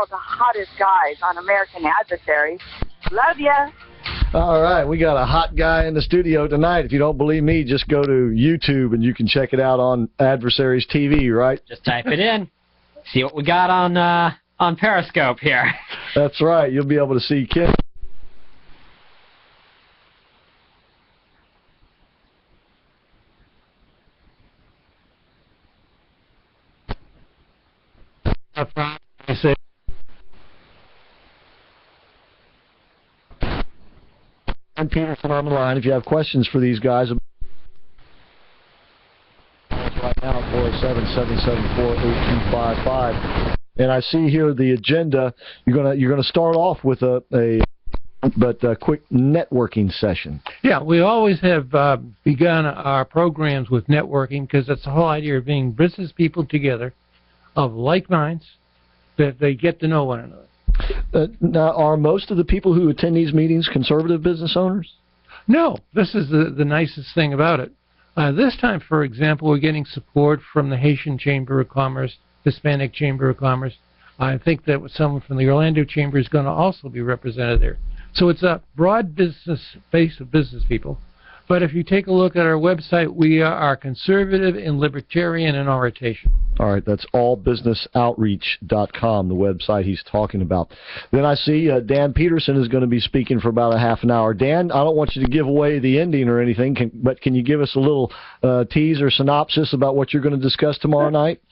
the hottest guys on American Adversaries. Love ya. All right, we got a hot guy in the studio tonight. If you don't believe me, just go to YouTube and you can check it out on Adversaries TV, right? Just type it in. See what we got on Periscope here. That's right. You'll be able to see Ken. I say. And Peterson on the line. If you have questions for these guys, right now 407-774-8255. And I see here the agenda. You're gonna start off with a quick networking session. Yeah, we always have begun our programs with networking because that's the whole idea of being business people together of like minds that they get to know one another. Now, are most of the people who attend these meetings conservative business owners? No, this is the nicest thing about it. This time, for example, we're getting support from the Haitian Chamber of Commerce, Hispanic Chamber of Commerce. I think that someone from the Orlando Chamber is going to also be represented there. So it's a broad business base of business people. But if you take a look at our website, we are conservative and libertarian in orientation. All right, that's allbusinessoutreach.com, the website he's talking about. Then I see Dan Peterson is going to be speaking for about a half an hour. Dan, I don't want you to give away the ending or anything, but can you give us a little tease or synopsis about what you're going to discuss tomorrow night?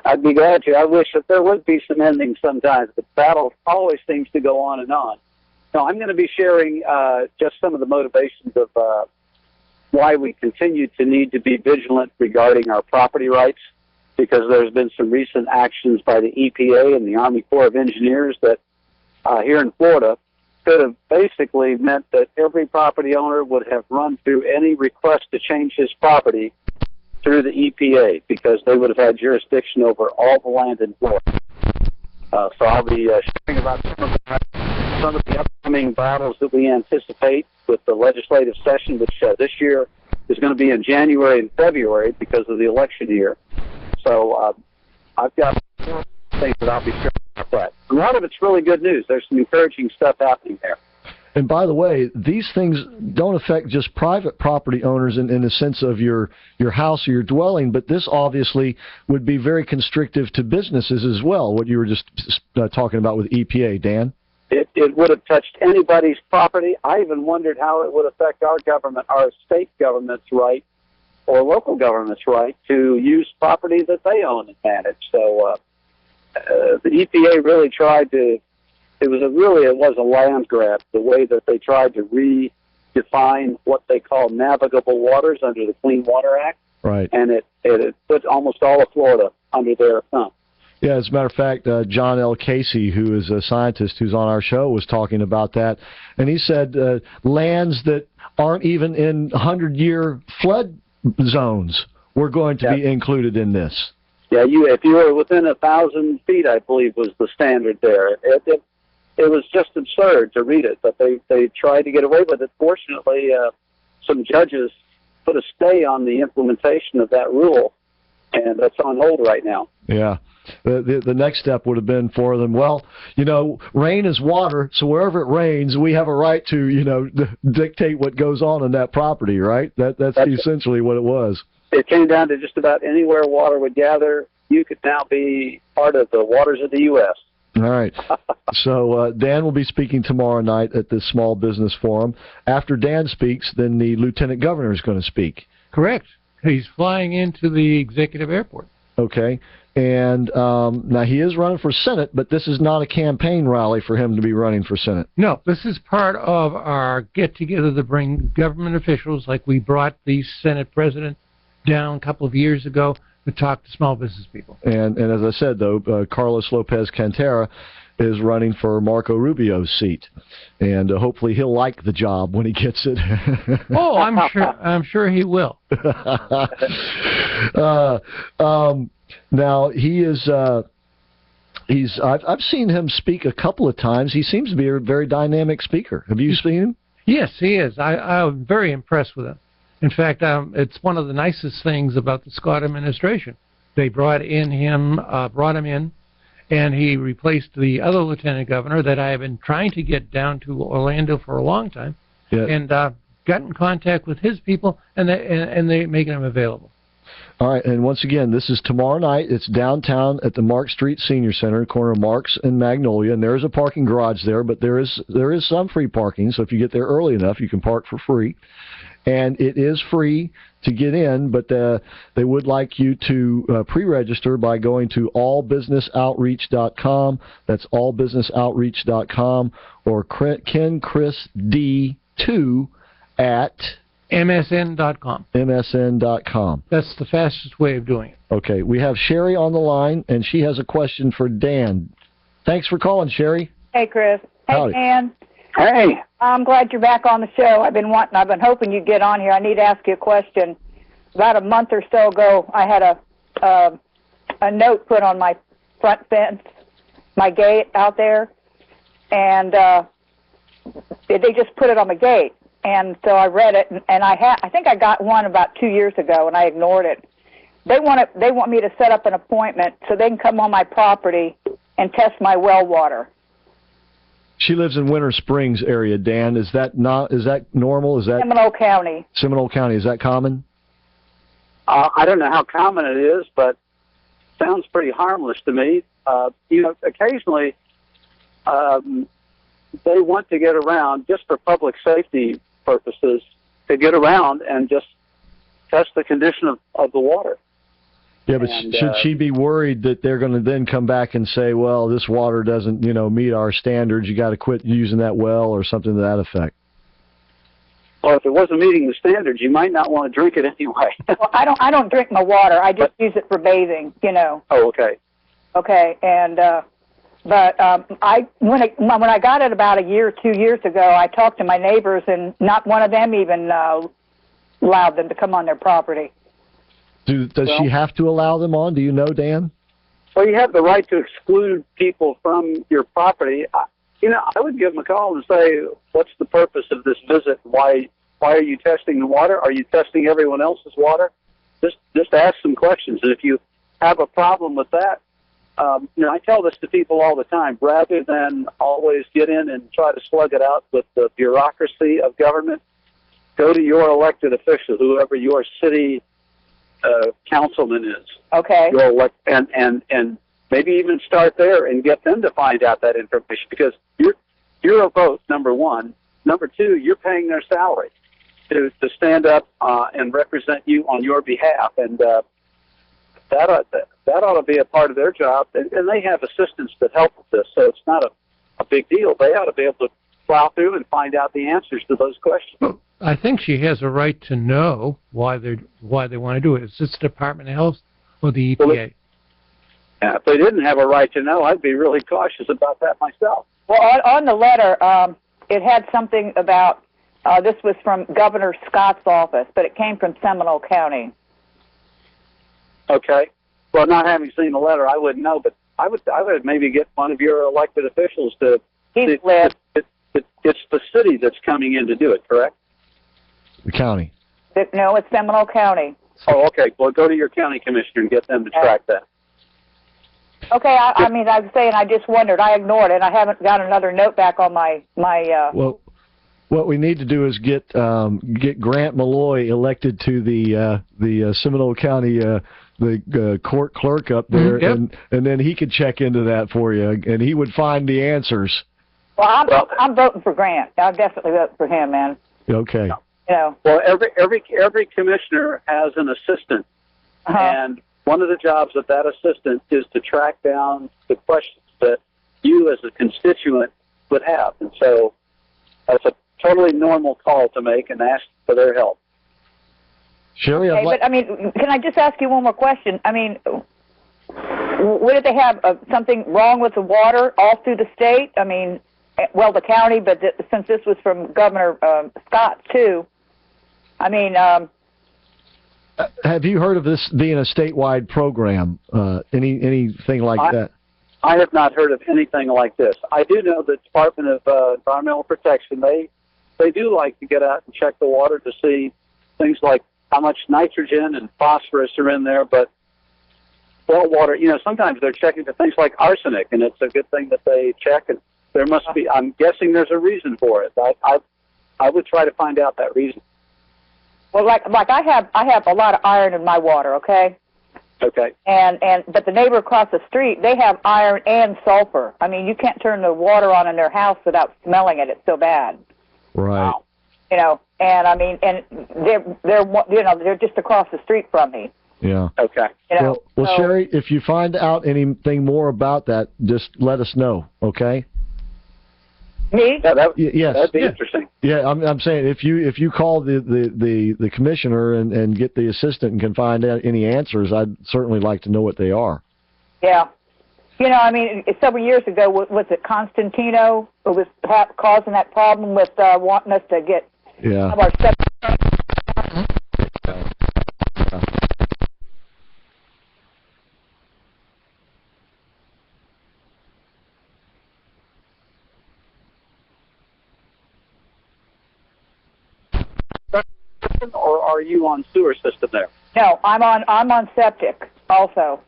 I'd be glad to. I wish that there would be some ending sometimes, but battle always seems to go on and on. No, I'm going to be sharing just some of the motivations of why we continue to need to be vigilant regarding our property rights, because there's been some recent actions by the EPA and the Army Corps of Engineers that here in Florida could have basically meant that every property owner would have run through any request to change his property through the EPA, because they would have had jurisdiction over all the land in Florida. So I'll be sharing about some of the upcoming battles that we anticipate with the legislative session, which this year is going to be in January and February because of the election year. So I've got things that I'll be sharing about that. A lot of it's really good news. There's some encouraging stuff happening there. And by the way, these things don't affect just private property owners in the sense of your house or your dwelling, but this obviously would be very constrictive to businesses as well, what you were just talking about with EPA, Dan. It would have touched anybody's property. I even wondered how it would affect our government, our state government's right or local government's right to use property that they own and manage. So the EPA really tried to, it was a land grab, the way that they tried to redefine what they call navigable waters under the Clean Water Act. Right. And it put almost all of Florida under their thumb. Yeah, as a matter of fact, John L. Casey, who is a scientist who's on our show, was talking about that. And he said lands that aren't even in 100-year flood zones were going to be included in this. Yeah, if you were within 1,000 feet, I believe, was the standard there. It was just absurd to read it, but they tried to get away with it. Fortunately, some judges put a stay on the implementation of that rule, and that's on hold right now. Yeah. The next step would have been for them, well, rain is water, so wherever it rains, we have a right to, dictate what goes on in that property, right? That's essentially what it was. It came down to just about anywhere water would gather, you could now be part of the waters of the U.S. All right. So Dan will be speaking tomorrow night at the Small Business Forum. After Dan speaks, then the Lieutenant Governor is going to speak. Correct. He's flying into the executive airport. Okay. And now he is running for Senate, but this is not a campaign rally for him to be running for Senate. No, this is part of our get-together to bring government officials, like we brought the Senate president down a couple of years ago to talk to small business people. And as I said, though, Carlos Lopez Cantera is running for Marco Rubio's seat, and hopefully he'll like the job when he gets it. Oh, I'm sure he will. Now he is. I've seen him speak a couple of times. He seems to be a very dynamic speaker. Have you seen him? Yes, he is. I'm very impressed with him. In fact, it's one of the nicest things about the Scott administration. They brought him in, and he replaced the other lieutenant governor that I have been trying to get down to Orlando for a long time, and got in contact with his people, and they're making them available. All right, and once again, this is tomorrow night. It's downtown at the Mark Street Senior Center, corner of Marks and Magnolia, and there is a parking garage there, but there is some free parking, so if you get there early enough, you can park for free. And it is free to get in, but they would like you to pre-register by going to allbusinessoutreach.com. That's allbusinessoutreach.com, or KenChrisD2 at MSN.com. MSN.com. That's the fastest way of doing it. Okay, we have Sherry on the line, and she has a question for Dan. Thanks for calling, Sherry. Hey, Chris. Hey, Howdy. Dan. Hey. I'm glad you're back on the show. I've been hoping you'd get on here. I need to ask you a question. About a month or so ago, I had a note put on my front fence, my gate out there, and they just put it on the gate. And so I read it, and I think I got one about 2 years ago, and I ignored it. They want me to set up an appointment so they can come on my property and test my well water. She lives in Winter Springs area, Dan. Is that normal? Is that Seminole County? Seminole County, is that common? I don't know how common it is, but sounds pretty harmless to me. Occasionally they want to get around, just for public safety purposes, to get around and just test the condition of the water. Yeah, but should she be worried that they're going to then come back and say, well, this water doesn't, meet our standards, you got to quit using that well, or something to that effect? Well, if it wasn't meeting the standards, you might not want to drink it anyway. Well, I don't drink my water. I just use it for bathing, Oh, okay. Okay, and when I got it about 2 years ago, I talked to my neighbors, and not one of them even allowed them to come on their property. Does she have to allow them on? Do you know, Dan? Well, you have the right to exclude people from your property. I would give them a call and say, what's the purpose of this visit? Why are you testing the water? Are you testing everyone else's water? Just ask some questions. And if you have a problem with that, I tell this to people all the time. Rather than always get in and try to slug it out with the bureaucracy of government, go to your elected official, whoever your city councilman is. Okay. And maybe even start there and get them to find out that information, because you're a vote, number one. Number two, you're paying their salary to stand up and represent you on your behalf, and that ought to be a part of their job. And they have assistants that help with this, so it's not a big deal. They ought to be able to plow through and find out the answers to those questions. I think she has a right to know why they want to do it. Is this the Department of Health or the EPA? Well, if they didn't have a right to know, I'd be really cautious about that myself. Well, on the letter, it had something about, this was from Governor Scott's office, but it came from Seminole County. Okay. Well, not having seen the letter, I wouldn't know, but I would maybe get one of your elected officials to... It's the city that's coming in to do it, correct? The county. No, it's Seminole County. Oh, okay. Well, go to your county commissioner and get them to track that. Okay, I was saying, I just wondered. I ignored it. I haven't got another note back on my. Well, what we need to do is get Grant Malloy elected to the Seminole County the court clerk up there, Yep. and then he could check into that for you, and he would find the answers. Well, I'm voting for Grant. I'll definitely vote for him, man. Okay. Well, every commissioner has an assistant, and one of the jobs of that assistant is to track down the questions that you as a constituent would have. And so that's a totally normal call to make and ask for their help. Sherry, but can I just ask you one more question? Would they have something wrong with the water all through the state? The county, but since this was from Governor Scott too, have you heard of this being a statewide program? Anything like that? I have not heard of anything like this. I do know the Department of Environmental Protection, they do like to get out and check the water to see things like how much nitrogen and phosphorus are in there, but well water, sometimes they're checking for things like arsenic, and it's a good thing that they check. And there must be. I'm guessing there's a reason for it. I would try to find out that reason. Well, like I have a lot of iron in my water. Okay. Okay. But the neighbor across the street, they have iron and sulfur. I mean, you can't turn the water on in their house without smelling it. It's so bad. Right. Wow. And I mean, and they're just across the street from me. Yeah. Okay. Well, Sherry, if you find out anything more about that, just let us know. Okay. Me? Yes. That'd be interesting. Yeah, I'm saying if you call the commissioner and get the assistant and can find out any answers, I'd certainly like to know what they are. Yeah. I mean, several years ago, was it Constantino who was causing that problem with wanting us to get our septic? Or are you on sewer system there? No, I'm on septic also.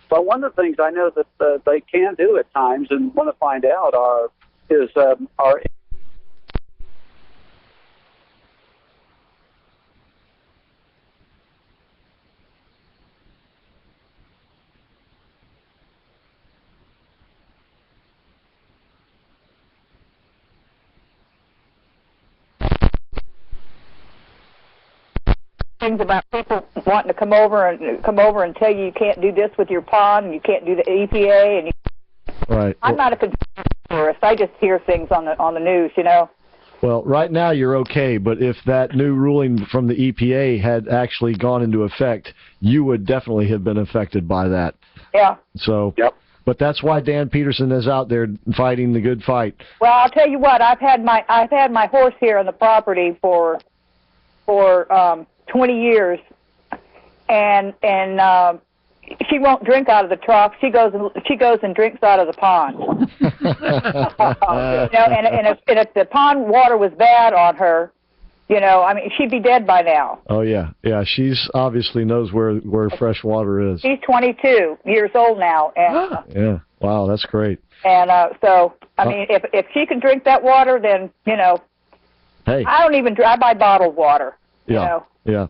But one of the things I know that they can do at times, and want to find out, are things about people wanting to come over and tell you can't do this with your pond, and you can't do the EPA, and right. I'm not a conspiracy. I just hear things on the news, Well, right now you're okay, but if that new ruling from the EPA had actually gone into effect, you would definitely have been affected by that. Yeah. So. Yep. But that's why Dan Peterson is out there fighting the good fight. Well, I'll tell you what. I've had my horse here on the property for 20 years, and she won't drink out of the trough. She goes and drinks out of the pond. And if the pond water was bad on her, I mean, she'd be dead by now. Oh yeah. She's obviously knows where fresh water is. She's 22 years old now, and yeah. Wow, that's great. And so, I mean, if she can drink that water, then Hey. I don't even. I buy bottled water. Yeah. Yeah.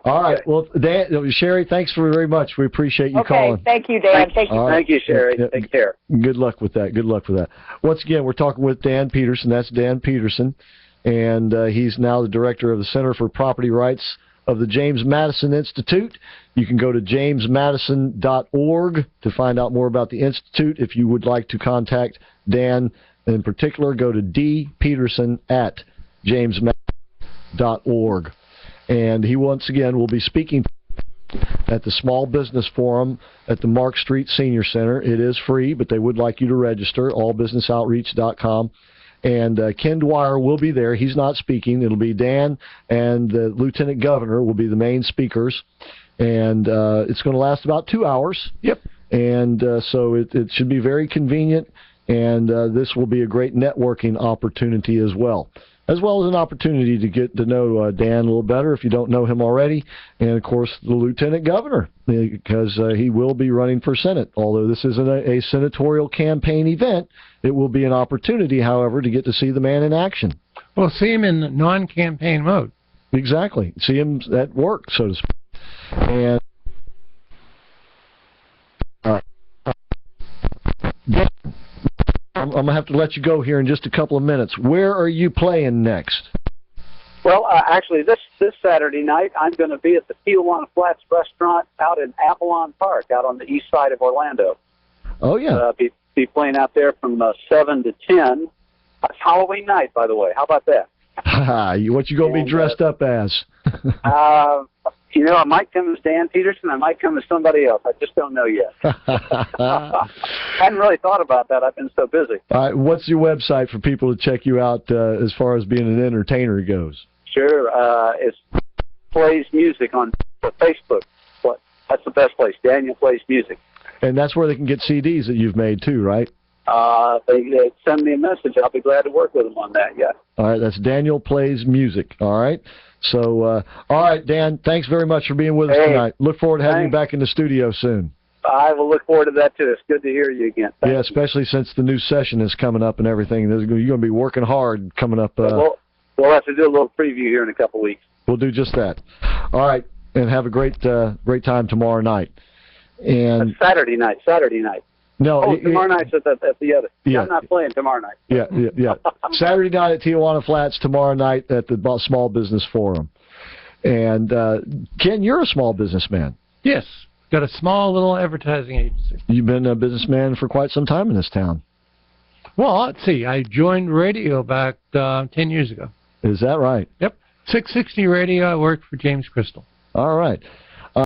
All right. Well, Dan, Sherry, thanks very much. We appreciate you calling. Okay. Thank you, Dan. Thank you. Thank you, Sherry. Take care. Good luck with that. Once again, we're talking with Dan Peterson. That's Dan Peterson, and he's now the director of the Center for Property Rights of the James Madison Institute. You can go to jamesmadison.org to find out more about the Institute. If you would like to contact Dan in particular, go to dpeterson@jamesmadison.org. And he once again will be speaking at the Small Business Forum at the Mark Street Senior Center. It is free, but they would like you to register, allbusinessoutreach.com. And Ken Dwyer will be there. He's not speaking. It'll be Dan and the Lieutenant Governor will be the main speakers. And it's going to last about 2 hours. Yep. And so it should be very convenient. And this will be a great networking opportunity as well as an opportunity to get to know Dan a little better if you don't know him already, and of course the Lieutenant Governor, because he will be running for Senate. Although this isn't a senatorial campaign event, it will be an opportunity, however, to get to see the man in action. Well, see him in non-campaign mode. Exactly. See him at work, so to speak. And I'm going to have to let you go here in just a couple of minutes. Where are you playing next? Well, actually, this Saturday night, I'm going to be at the Tijuana Flats restaurant out in Avalon Park, out on the east side of Orlando. Oh, yeah. Be playing out there from 7 to 10. It's Halloween night, by the way. How about that? What you going to be dressed up as? I might come as Dan Peterson. I might come as somebody else. I just don't know yet. I hadn't really thought about that. I've been so busy. What's your website for people to check you out as far as being an entertainer goes? Sure. It's Plays Music on Facebook. That's the best place. Daniel Plays Music. And that's where they can get CDs that you've made too, right? they send me a message. I'll be glad to work with them on that. Yeah. All right, that's Daniel Plays Music. All right. So, all right, Dan, thanks very much for being with us tonight. Look forward to having you back in the studio soon. I will look forward to that, too. It's good to hear you again. Thank you. Especially since the new session is coming up and everything. You're going to be working hard coming up. We'll have to do a little preview here in a couple weeks. We'll do just that. All right, and have a great time tomorrow night. And Saturday night. No, tomorrow night's at the other. Yeah, I'm not playing tomorrow night. Yeah. Saturday night at Tijuana Flats, tomorrow night at the Small Business Forum. And, Ken, you're a small businessman. Yes. Got a small little advertising agency. You've been a businessman for quite some time in this town. Well, let's see. I joined radio back 10 years ago. Is that right? Yep. 660 Radio. I worked for James Crystal. All right.